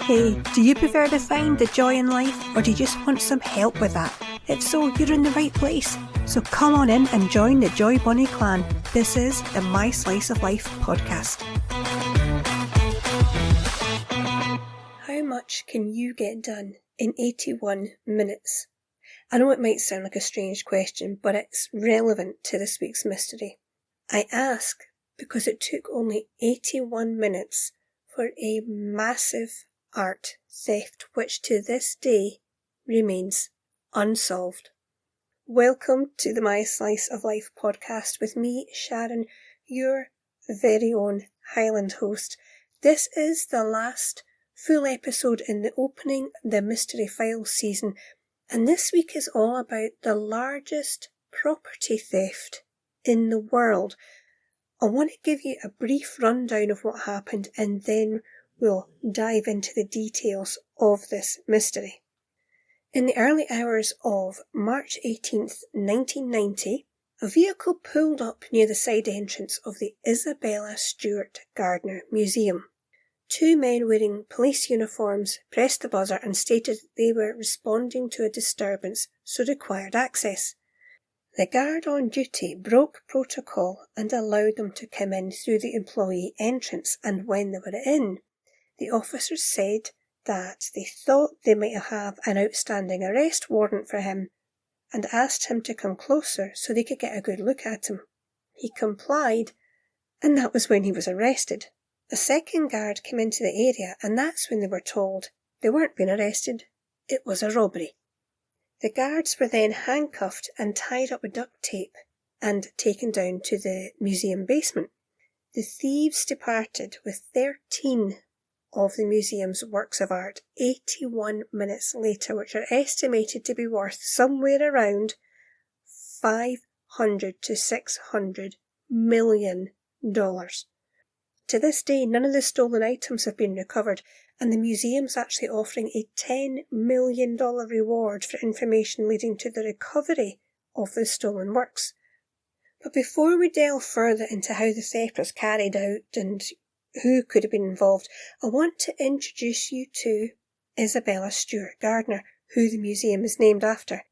Hey, do you prefer to find the joy in life, or do you just want some help with that? If so, you're in the right place. So come on in and join the Joy Bunny clan. This is the My Slice of Life podcast. How much can you get done in 81 minutes? I know it might sound like a strange question, but it's relevant to this week's mystery. I ask because it took only 81 minutes for a massive art theft which to this day remains unsolved. Welcome to the My Slice of Life podcast with me, Sharon, your very own Highland host. This is the last full episode in the opening the Mystery Files season, and this week is all about the largest property theft in the world. I want to give you a brief rundown of what happened and then we'll dive into the details of this mystery. In the early hours of March 18th, 1990, a vehicle pulled up near the side entrance of the Isabella Stewart Gardner Museum. Two men wearing police uniforms pressed the buzzer and stated that they were responding to a disturbance, so required access. The guard on duty broke protocol and allowed them to come in through the employee entrance, and when they were in, the officers said that they thought they might have an outstanding arrest warrant for him and asked him to come closer so they could get a good look at him. He complied, and that was when he was arrested. A second guard came into the area, and that's when they were told they weren't being arrested. It was a robbery. The guards were then handcuffed and tied up with duct tape and taken down to the museum basement. The thieves departed with 13 of the museum's works of art 81 minutes later, which are estimated to be worth somewhere around $500 to $600 million. To this day, none of the stolen items have been recovered, and the museum's actually offering a $10 million reward for information leading to the recovery of the stolen works. But before we delve further into how the theft was carried out and who could have been involved, I want to introduce you to Isabella Stewart Gardner, who the museum is named after.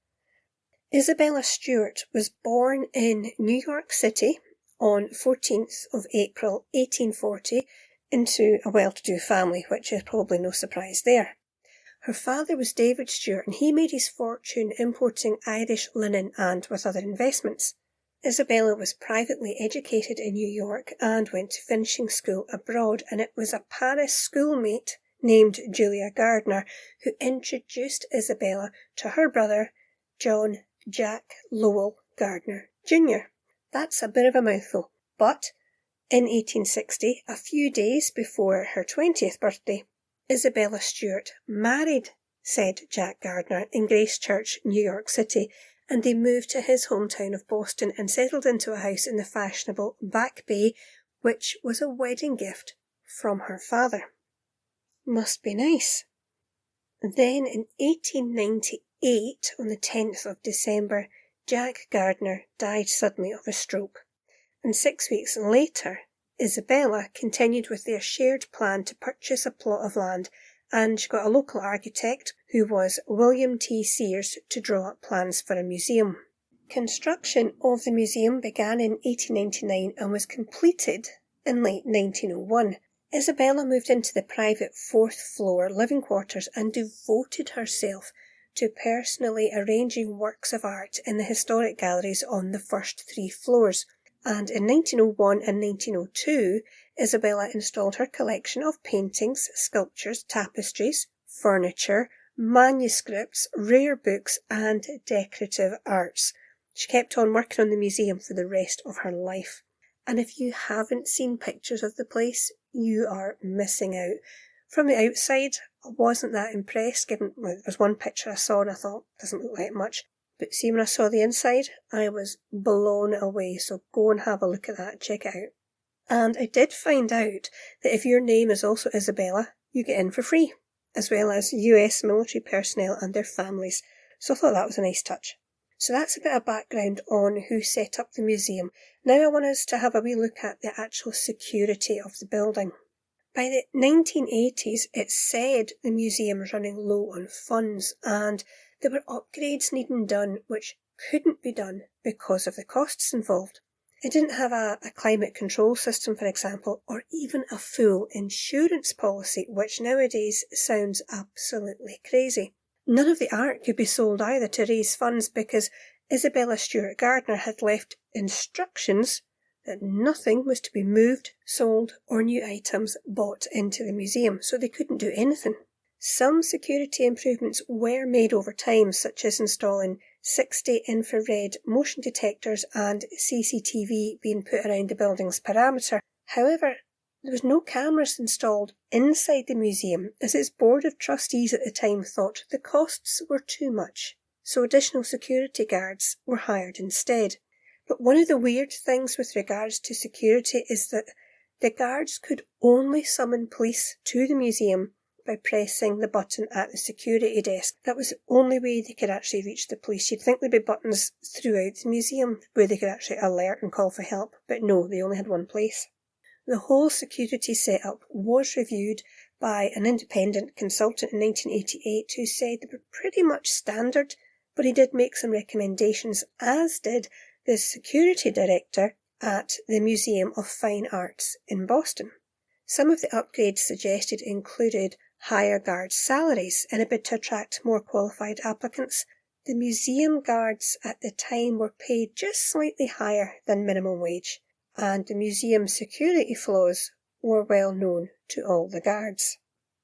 Isabella Stewart was born in New York City on 14th of April 1840 into a well-to-do family, which is probably no surprise there. Her father was David Stewart, and he made his fortune importing Irish linen and with other investments. Isabella was privately educated in New York and went to finishing school abroad, and it was a Paris schoolmate named Julia Gardner who introduced Isabella to her brother, John Jack Lowell Gardner Jr. That's a bit of a mouthful, but in 1860, a few days before her 20th birthday, Isabella Stewart married said Jack Gardner in Grace Church, New York City, and they moved to his hometown of Boston and settled into a house in the fashionable Back Bay, which was a wedding gift from her father. Must be nice. Then in 1898, on the 10th of December, Jack Gardner died suddenly of a stroke, and 6 weeks later, Isabella continued with their shared plan to purchase a plot of land, and she got a local architect, who was William T. Sears, to draw up plans for a museum. Construction of the museum began in 1899 and was completed in late 1901. Isabella moved into the private fourth-floor living quarters and devoted herself to personally arranging works of art in the historic galleries on the first 3 floors. And in 1901 and 1902, Isabella installed her collection of paintings, sculptures, tapestries, furniture, manuscripts, rare books, and decorative arts. She kept on working on the museum for the rest of her life. And if you haven't seen pictures of the place, you are missing out. From the outside, I wasn't that impressed, given there was one picture I saw and I thought, doesn't look like much. But see, when I saw the inside, I was blown away. So go and have a look at that, check it out. And I did find out that if your name is also Isabella, you get in for free, as well as US military personnel and their families. So I thought that was a nice touch. So that's a bit of background on who set up the museum. Now I want us to have a wee look at the actual security of the building. By the 1980s, it said the museum was running low on funds and there were upgrades needing done which couldn't be done because of the costs involved. It didn't have a climate control system, for example, or even a full insurance policy, which nowadays sounds absolutely crazy. None of the art could be sold either to raise funds because Isabella Stewart Gardner had left instructions that nothing was to be moved, sold, or new items bought into the museum, so they couldn't do anything. Some security improvements were made over time, such as installing 60 infrared motion detectors and CCTV being put around the building's perimeter. However, there was no cameras installed inside the museum, as its board of trustees at the time thought the costs were too much, so additional security guards were hired instead. But one of the weird things with regards to security is that the guards could only summon police to the museum by pressing the button at the security desk. That was the only way they could actually reach the police. You'd think there'd be buttons throughout the museum where they could actually alert and call for help, but no, they only had one place. The whole security setup was reviewed by an independent consultant in 1988 who said they were pretty much standard, but he did make some recommendations, as did the security director at the Museum of Fine Arts in Boston. Some of the upgrades suggested included higher guard salaries in a bid to attract more qualified applicants. The museum guards at the time were paid just slightly higher than minimum wage, and the museum security flaws were well known to all the guards.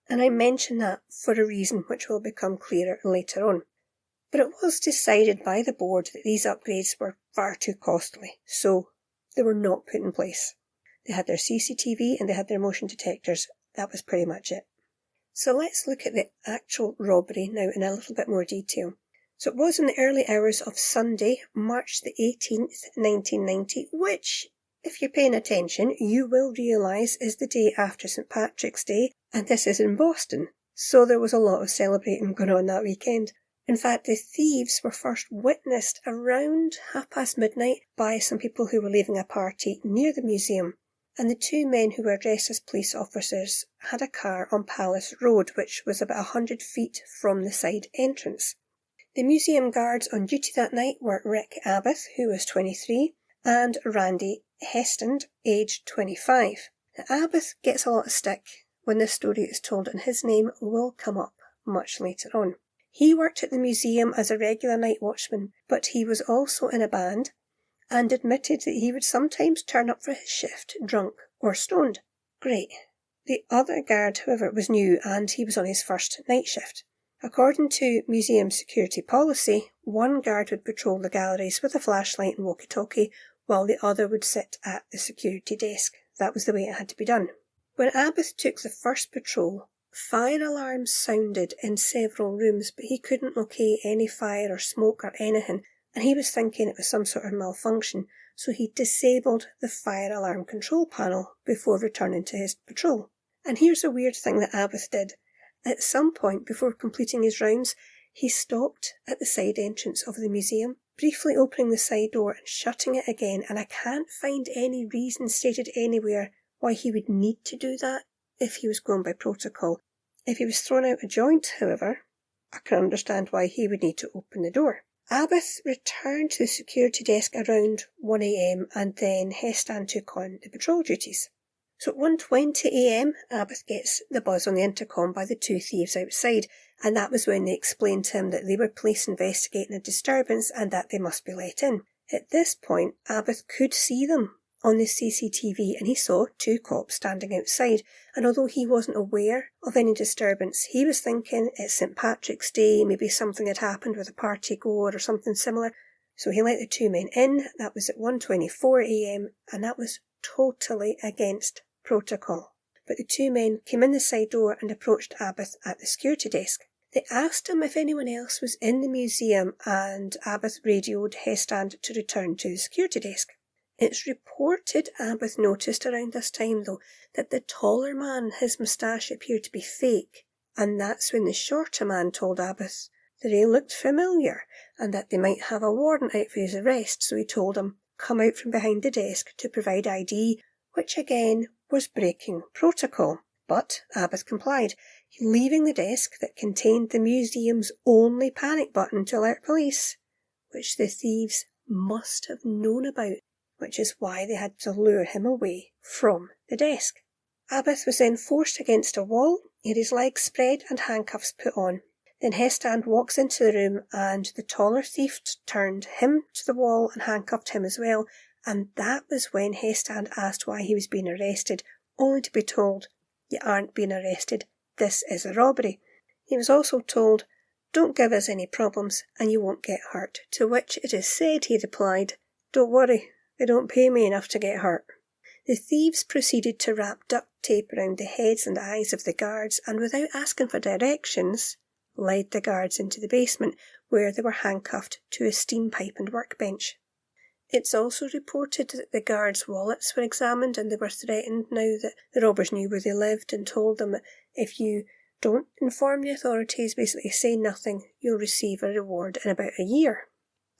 And I mention that for a reason which will become clearer later on. But it was decided by the board that these upgrades were far too costly, so they were not put in place. They had their CCTV and they had their motion detectors. That was pretty much it. So let's look at the actual robbery now in a little bit more detail. So it was in the early hours of Sunday, March the 18th, 1990, which, if you're paying attention, you will realise is the day after St. Patrick's Day, and this is in Boston. So there was a lot of celebrating going on that weekend. In fact, the thieves were first witnessed around midnight by some people who were leaving a party near the museum, and the two men who were dressed as police officers had a car on Palace Road, which was about 100 feet from the side entrance. The museum guards on duty that night were Rick Abbott, who was 23, and Randy Heston, aged 25. Now, Abbott gets a lot of stick when this story is told, and his name will come up much later on. He worked at the museum as a regular night watchman, but he was also in a band and admitted that he would sometimes turn up for his shift drunk or stoned. Great. The other guard, however, was new and he was on his first night shift. According to museum security policy, one guard would patrol the galleries with a flashlight and walkie-talkie, while the other would sit at the security desk. That was the way it had to be done. When Abbott took the first patrol, fire alarms sounded in several rooms, but he couldn't locate any fire or smoke or anything, and he was thinking it was some sort of malfunction, so he disabled the fire alarm control panel before returning to his patrol. And here's a weird thing that Abbott did. At some point before completing his rounds, he stopped at the side entrance of the museum, briefly opening the side door and shutting it again, and I can't find any reason stated anywhere why he would need to do that if he was going by protocol. If he was throwing out a joint, however, I can understand why he would need to open the door. Abbott returned to the security desk around 1 a.m. and then Heston took on the patrol duties. So at 1:20 a.m, Abbott gets the buzz on the intercom by the two thieves outside, and that was when they explained to him that they were police investigating a disturbance and that they must be let in. At this point, Abbott could see them on the CCTV and he saw two cops standing outside, and although he wasn't aware of any disturbance, he was thinking it's St. Patrick's Day, maybe something had happened with a party goer or something similar. So he let the two men in. That was at 1:24 a.m, and that was totally against protocol. But the two men came in the side door and approached Abbott at the security desk. They asked him if anyone else was in the museum, and Abbott radioed Heston to return to the security desk. It's reported Abbott noticed around this time, though, that the taller man, his moustache appeared to be fake, and that's when the shorter man told Abbott that he looked familiar and that they might have a warrant out for his arrest, so he told him, come out from behind the desk to provide ID, which again was breaking protocol. But Abbott complied, leaving the desk that contained the museum's only panic button to alert police, which the thieves must have known about, which is why they had to lure him away from the desk. Abbott was then forced against a wall, he had his legs spread and handcuffs put on. Then Hestand walks into the room and the taller thief turned him to the wall and handcuffed him as well, and that was when Hestand asked why he was being arrested, only to be told, "You aren't being arrested, this is a robbery." He was also told, "Don't give us any problems and you won't get hurt," to which it is said he replied, "Don't worry, they don't pay me enough to get hurt." The thieves proceeded to wrap duct tape around the heads and eyes of the guards and without asking for directions, led the guards into the basement where they were handcuffed to a steam pipe and workbench. It's also reported that the guards' wallets were examined and they were threatened now that the robbers knew where they lived and told them that if you don't inform the authorities, basically say nothing, you'll receive a reward in about a year.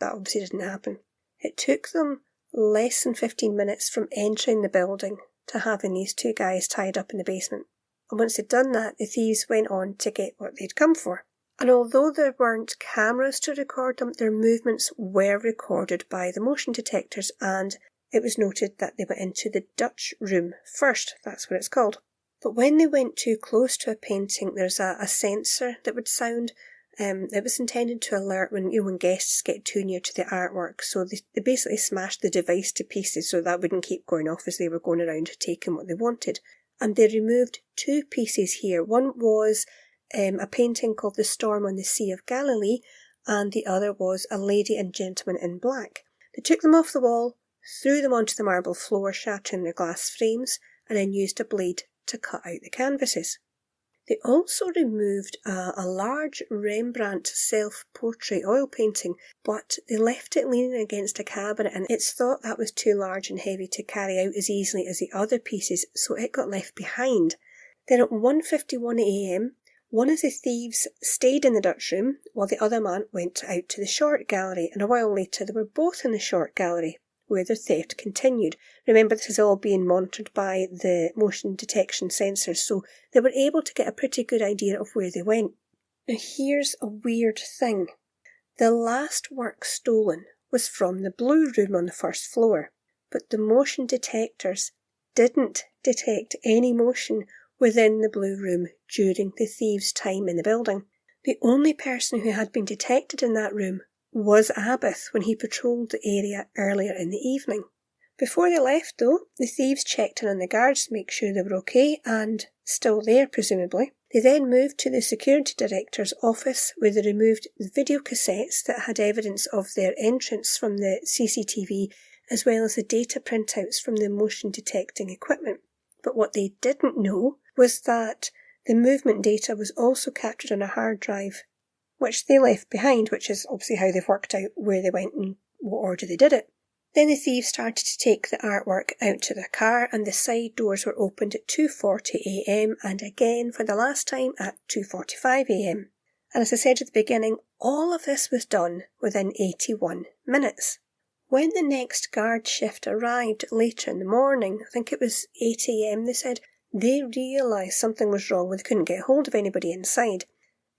That obviously didn't happen. It took them less than 15 minutes from entering the building to having these two guys tied up in the basement. And once they'd done that, the thieves went on to get what they'd come for. And although there weren't cameras to record them, their movements were recorded by the motion detectors, and it was noted that they went into the Dutch room first. That's what it's called. But when they went too close to a painting, there's a sensor that would sound. It was intended to alert when guests get too near to the artwork. So they basically smashed the device to pieces so that wouldn't keep going off as they were going around taking what they wanted. And they removed two pieces here. One was a painting called The Storm on the Sea of Galilee, and the other was A Lady and Gentleman in Black. They took them off the wall, threw them onto the marble floor, shattering their glass frames, and then used a blade to cut out the canvases. They also removed a large Rembrandt self-portrait oil painting, but they left it leaning against a cabinet, and it's thought that was too large and heavy to carry out as easily as the other pieces, so it got left behind. Then at 1:51 a.m, one of the thieves stayed in the Dutch room while the other man went out to the short gallery, and a while later they were both in the short gallery, where their theft continued. Remember, this is all being monitored by the motion detection sensors, so they were able to get a pretty good idea of where they went. Now here's a weird thing. The last work stolen was from the blue room on the first floor, but the motion detectors didn't detect any motion within the blue room during the thieves' time in the building. The only person who had been detected in that room was Abbott when he patrolled the area earlier in the evening. Before they left, though, the thieves checked in on the guards to make sure they were okay and still there, presumably. They then moved to the security director's office where they removed the video cassettes that had evidence of their entrance from the CCTV, as well as the data printouts from the motion detecting equipment. But what they didn't know was that the movement data was also captured on a hard drive, which they left behind, which is obviously how they've worked out where they went and what order they did it. Then the thieves started to take the artwork out to their car, and the side doors were opened at 2:40 a.m. and again for the last time at 2:45 a.m. And as I said at the beginning, all of this was done within 81 minutes. When the next guard shift arrived later in the morning, I think it was 8 a.m, they said they realised something was wrong when they couldn't get hold of anybody inside.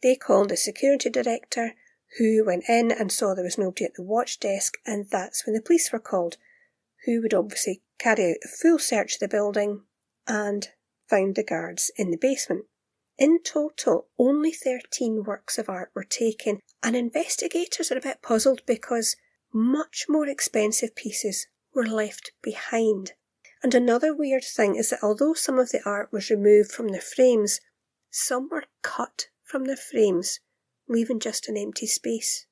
They called the security director, who went in and saw there was nobody at the watch desk, and that's when the police were called, who would obviously carry out a full search of the building and found the guards in the basement. In total, only 13 works of art were taken, and investigators are a bit puzzled because much more expensive pieces were left behind. And another weird thing is that although some of the art was removed from their frames, some were cut from their frames, leaving just an empty space.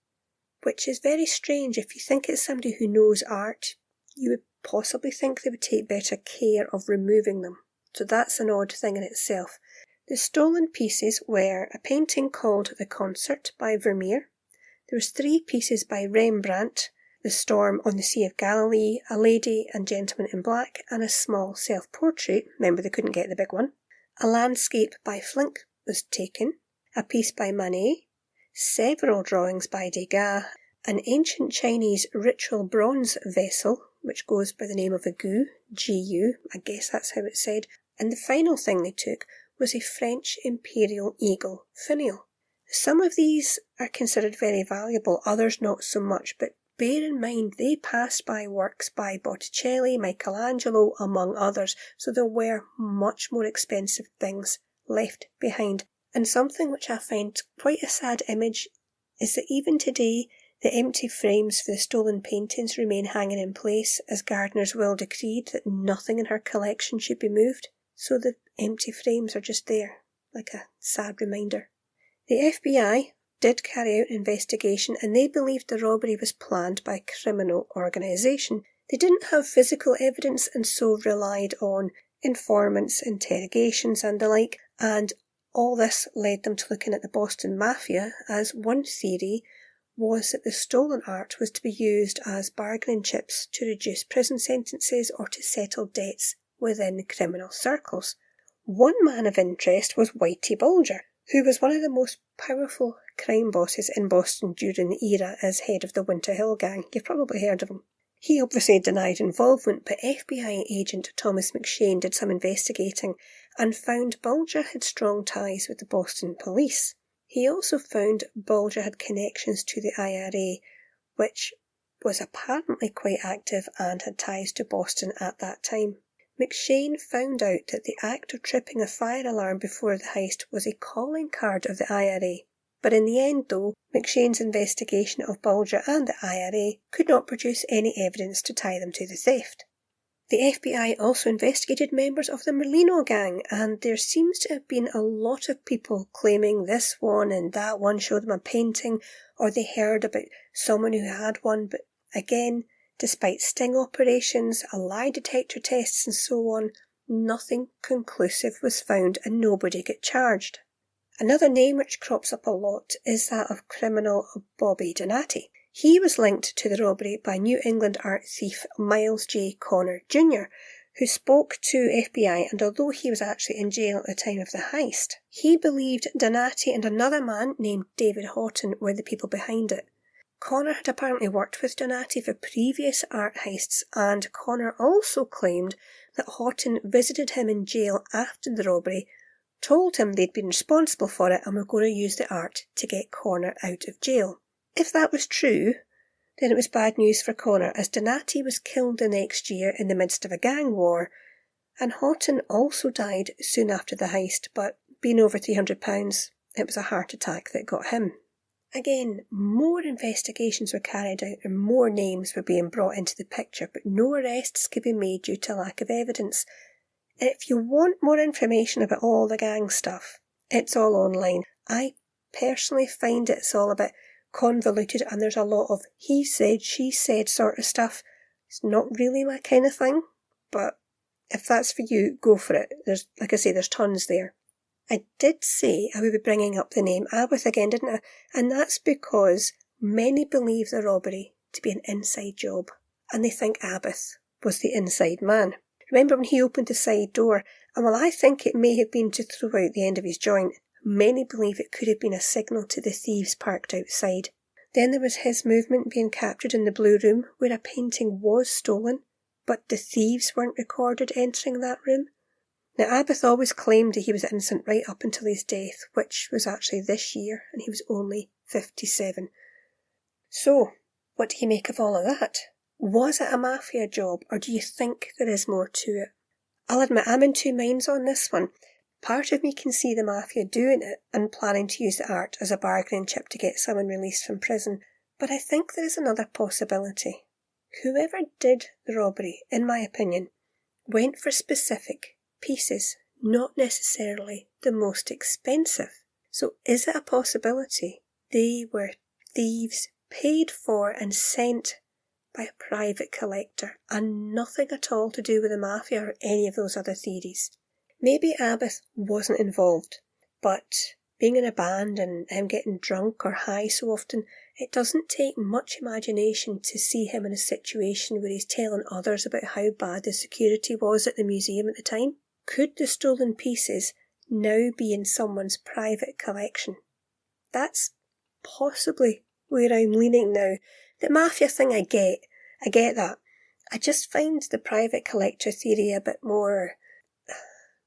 Which is very strange. If you think it's somebody who knows art, you would possibly think they would take better care of removing them. So that's an odd thing in itself. The stolen pieces were a painting called The Concert by Vermeer. There was 3 pieces by Rembrandt, The Storm on the Sea of Galilee, A Lady and Gentleman in Black, and a small self-portrait. Remember, they couldn't get the big one. A landscape by Flink was taken, a piece by Manet, several drawings by Degas, an ancient Chinese ritual bronze vessel, which goes by the name of a gu, G-U, I guess that's how it's said, and the final thing they took was a French imperial eagle finial. Some of these are considered very valuable, others not so much, but bear in mind they passed by works by Botticelli, Michelangelo, among others, so there were much more expensive things left behind. And something which I find quite a sad image is that even today the empty frames for the stolen paintings remain hanging in place, as Gardner's will decreed that nothing in her collection should be moved. So the empty frames are just there, like a sad reminder. The FBI did carry out an investigation, and they believed the robbery was planned by a criminal organisation. They didn't have physical evidence and so relied on informants, interrogations and the like, and all this led them to looking at the Boston Mafia, as one theory was that the stolen art was to be used as bargaining chips to reduce prison sentences or to settle debts within criminal circles. One man of interest was Whitey Bulger, who was one of the most powerful crime bosses in Boston during the era as head of the Winter Hill Gang. You've probably heard of him. He obviously denied involvement, but FBI agent Thomas McShane did some investigating and found Bulger had strong ties with the Boston police. He also found Bulger had connections to the IRA, which was apparently quite active and had ties to Boston at that time. McShane found out that the act of tripping a fire alarm before the heist was a calling card of the IRA. But in the end, though, McShane's investigation of Bulger and the IRA could not produce any evidence to tie them to the theft. The FBI also investigated members of the Merlino gang, and there seems to have been a lot of people claiming this one and that one showed them a painting, or they heard about someone who had one, but again, despite sting operations, a lie detector tests and so on, nothing conclusive was found and nobody got charged. Another name which crops up a lot is that of criminal Bobby Donati. He was linked to the robbery by New England art thief Miles J. Connor Jr., who spoke to FBI, and although he was actually in jail at the time of the heist, he believed Donati and another man named David Houghton were the people behind it. Connor had apparently worked with Donati for previous art heists, and Connor also claimed that Houghton visited him in jail after the robbery, told him they'd been responsible for it and were going to use the art to get Connor out of jail. If that was true, then it was bad news for Connor, as Donati was killed the next year in the midst of a gang war, and Houghton also died soon after the heist, but being over £300, it was a heart attack that got him. Again, more investigations were carried out and more names were being brought into the picture, but no arrests could be made due to lack of evidence. And if you want more information about all the gang stuff, it's all online. I personally find it's all a bit convoluted and there's a lot of he said, she said sort of stuff. It's not really my kind of thing, but if that's for you, go for it. Like I say, there's tons there. I did say I would be bringing up the name Abbott again, didn't I? And that's because many believe the robbery to be an inside job, and they think Abbott was the inside man. Remember when he opened the side door? And while I think it may have been to throw out the end of his joint, many believe it could have been a signal to the thieves parked outside. Then there was his movement being captured in the Blue Room, where a painting was stolen, but the thieves weren't recorded entering that room. Now, Abbott always claimed that he was innocent right up until his death, which was actually this year, and he was only 57. So, what do you make of all of that? Was it a mafia job, or do you think there is more to it? I'll admit I'm in two minds on this one. Part of me can see the mafia doing it and planning to use the art as a bargaining chip to get someone released from prison, but I think there is another possibility. Whoever did the robbery, in my opinion, went for specific pieces, not necessarily the most expensive. So is it a possibility they were thieves paid for and sent by a private collector and nothing at all to do with the mafia or any of those other theories? Maybe Abbott wasn't involved, but being in a band and him getting drunk or high so often, it doesn't take much imagination to see him in a situation where he's telling others about how bad the security was at the museum at the time. Could the stolen pieces now be in someone's private collection? That's possibly where I'm leaning now. The mafia thing I get that. I just find the private collector theory a bit more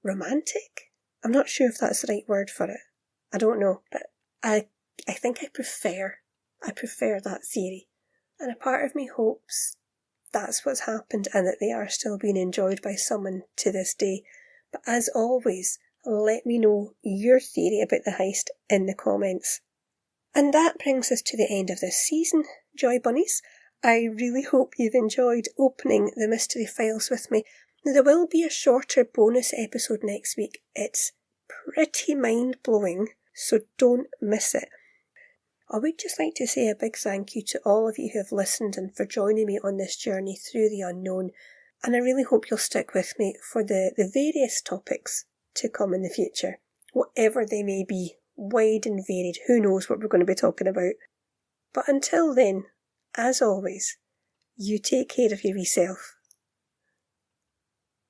romantic. I'm not sure if that's the right word for it. I don't know, but I think I prefer that theory. And a part of me hopes that's what's happened and that they are still being enjoyed by someone to this day. But as always, let me know your theory about the heist in the comments. And that brings us to the end of this season, Joy Bunnies. I really hope you've enjoyed opening the mystery files with me. Now, there will be a shorter bonus episode next week. It's pretty mind-blowing, so don't miss it. I would just like to say a big thank you to all of you who have listened and for joining me on this journey through the unknown. And I really hope you'll stick with me for the various topics to come in the future, whatever they may be, wide and varied. Who knows what we're going to be talking about. But until then, as always, you take care of your wee self.